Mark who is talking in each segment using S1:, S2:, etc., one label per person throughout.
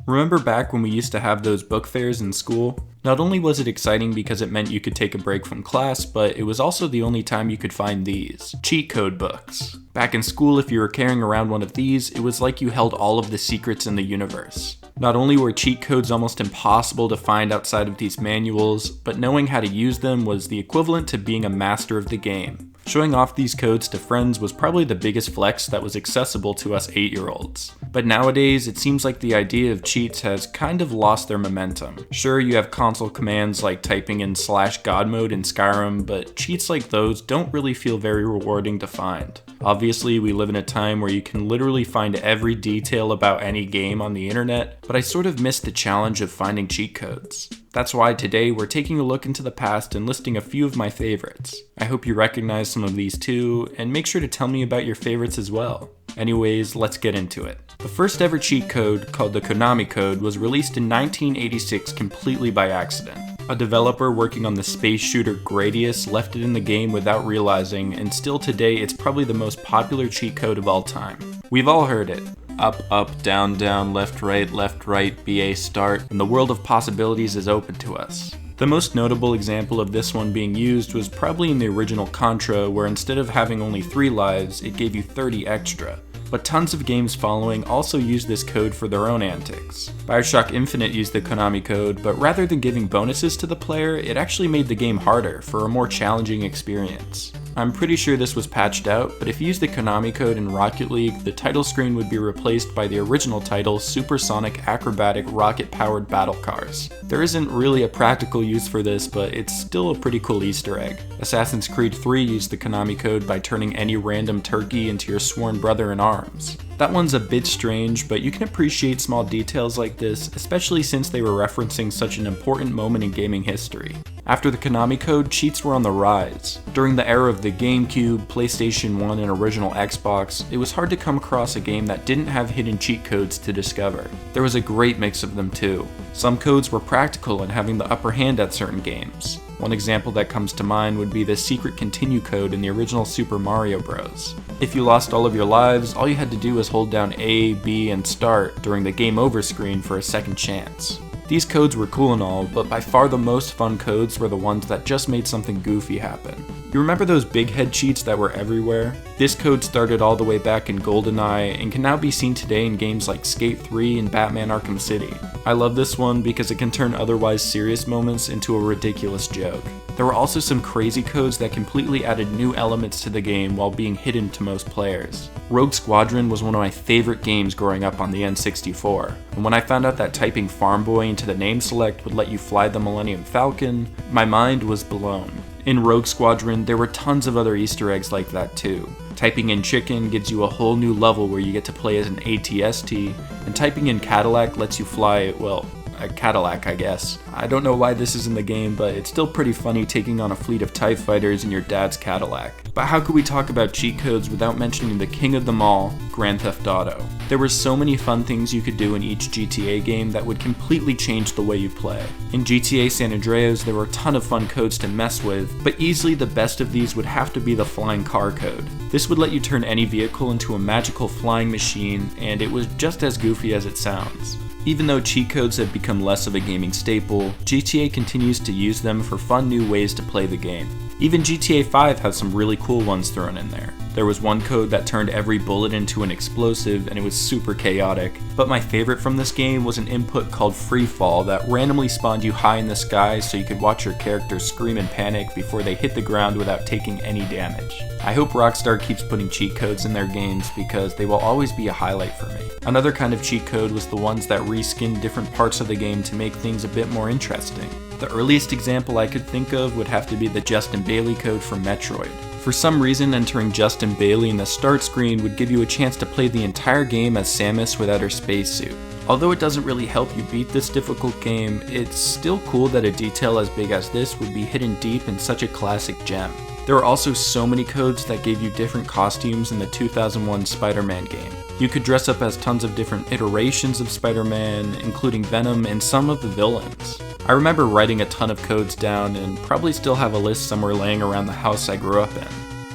S1: Remember back when we used to have those book fairs in school? Not only was it exciting because it meant you could take a break from class, but it was also the only time you could find these cheat code books. Back in school, if you were carrying around one of these, it was like you held all of the secrets in the universe. Not only were cheat codes almost impossible to find outside of these manuals, but knowing how to use them was the equivalent to being a master of the game. Showing off these codes to friends was probably the biggest flex that was accessible to us 8-year-olds. But nowadays, it seems like the idea of cheats has kind of lost their momentum. Sure, you have console commands like typing in /God mode in Skyrim, but cheats like those don't really feel very rewarding to find. Obviously, we live in a time where you can literally find every detail about any game on the internet, but I sort of miss the challenge of finding cheat codes. That's why today we're taking a look into the past and listing a few of my favorites. I hope you recognize some of these too, and make sure to tell me about your favorites as well. Anyways, let's get into it. The first ever cheat code, called the Konami Code, was released in 1986 completely by accident. A developer working on the space shooter Gradius left it in the game without realizing, and still today it's probably the most popular cheat code of all time. We've all heard it. Up, up, down, down, left, right, BA start, and the world of possibilities is open to us. The most notable example of this one being used was probably in the original Contra, where instead of having only 3 lives, it gave you 30 extra. But tons of games following also used this code for their own antics. Bioshock Infinite used the Konami Code, but rather than giving bonuses to the player, it actually made the game harder for a more challenging experience. I'm pretty sure this was patched out, but if you use the Konami Code in Rocket League, the title screen would be replaced by the original title, Supersonic Acrobatic Rocket-Powered Battle Cars. There isn't really a practical use for this, but it's still a pretty cool Easter egg. Assassin's Creed 3 used the Konami Code by turning any random turkey into your sworn brother in arms. That one's a bit strange, but you can appreciate small details like this, especially since they were referencing such an important moment in gaming history. After the Konami Code, cheats were on the rise. During the era of the GameCube, PlayStation 1, and original Xbox, it was hard to come across a game that didn't have hidden cheat codes to discover. There was a great mix of them too. Some codes were practical and having the upper hand at certain games. One example that comes to mind would be the secret continue code in the original Super Mario Bros. If you lost all of your lives, all you had to do was hold down A, B, and start during the game over screen for a second chance. These codes were cool and all, but by far the most fun codes were the ones that just made something goofy happen. You remember those big head cheats that were everywhere? This code started all the way back in GoldenEye and can now be seen today in games like Skate 3 and Batman Arkham City. I love this one because it can turn otherwise serious moments into a ridiculous joke. There were also some crazy codes that completely added new elements to the game while being hidden to most players. Rogue Squadron was one of my favorite games growing up on the N64, and when I found out that typing Farm Boy into the name select would let you fly the Millennium Falcon, my mind was blown. In Rogue Squadron, there were tons of other Easter eggs like that too. Typing in chicken gives you a whole new level where you get to play as an ATST, and typing in Cadillac lets you fly, well, a Cadillac, I guess. I don't know why this is in the game, but it's still pretty funny taking on a fleet of TIE fighters in your dad's Cadillac. But how could we talk about cheat codes without mentioning the king of them all, Grand Theft Auto? There were so many fun things you could do in each GTA game that would completely change the way you play. In GTA San Andreas, there were a ton of fun codes to mess with, but easily the best of these would have to be the flying car code. This would let you turn any vehicle into a magical flying machine, and it was just as goofy as it sounds. Even though cheat codes have become less of a gaming staple, GTA continues to use them for fun new ways to play the game. Even GTA 5 has some really cool ones thrown in there. There was one code that turned every bullet into an explosive and it was super chaotic, but my favorite from this game was an input called Free Fall that randomly spawned you high in the sky so you could watch your character scream in panic before they hit the ground without taking any damage. I hope Rockstar keeps putting cheat codes in their games because they will always be a highlight for me. Another kind of cheat code was the ones that reskinned different parts of the game to make things a bit more interesting. The earliest example I could think of would have to be the Justin Bailey code from Metroid. For some reason, entering Justin Bailey in the start screen would give you a chance to play the entire game as Samus without her spacesuit. Although it doesn't really help you beat this difficult game, it's still cool that a detail as big as this would be hidden deep in such a classic gem. There are also so many codes that gave you different costumes in the 2001 Spider-Man game. You could dress up as tons of different iterations of Spider-Man, including Venom and some of the villains. I remember writing a ton of codes down and probably still have a list somewhere laying around the house I grew up in.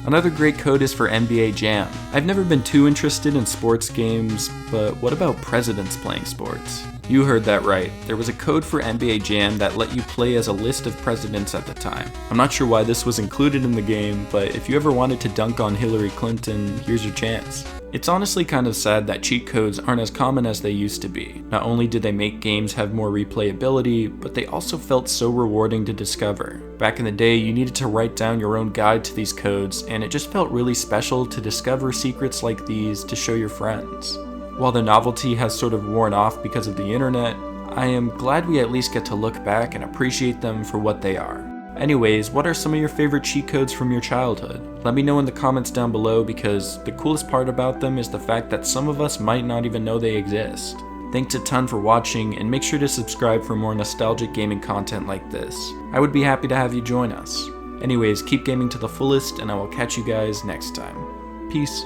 S1: Another great code is for NBA Jam. I've never been too interested in sports games, but what about presidents playing sports? You heard that right. There was a code for NBA Jam that let you play as a list of presidents at the time. I'm not sure why this was included in the game, but if you ever wanted to dunk on Hillary Clinton, here's your chance. It's honestly kind of sad that cheat codes aren't as common as they used to be. Not only did they make games have more replayability, but they also felt so rewarding to discover. Back in the day, you needed to write down your own guide to these codes, and it just felt really special to discover secrets like these to show your friends. While the novelty has sort of worn off because of the internet, I am glad we at least get to look back and appreciate them for what they are. Anyways, what are some of your favorite cheat codes from your childhood? Let me know in the comments down below, because the coolest part about them is the fact that some of us might not even know they exist. Thanks a ton for watching, and make sure to subscribe for more nostalgic gaming content like this. I would be happy to have you join us. Anyways, keep gaming to the fullest, and I will catch you guys next time. Peace.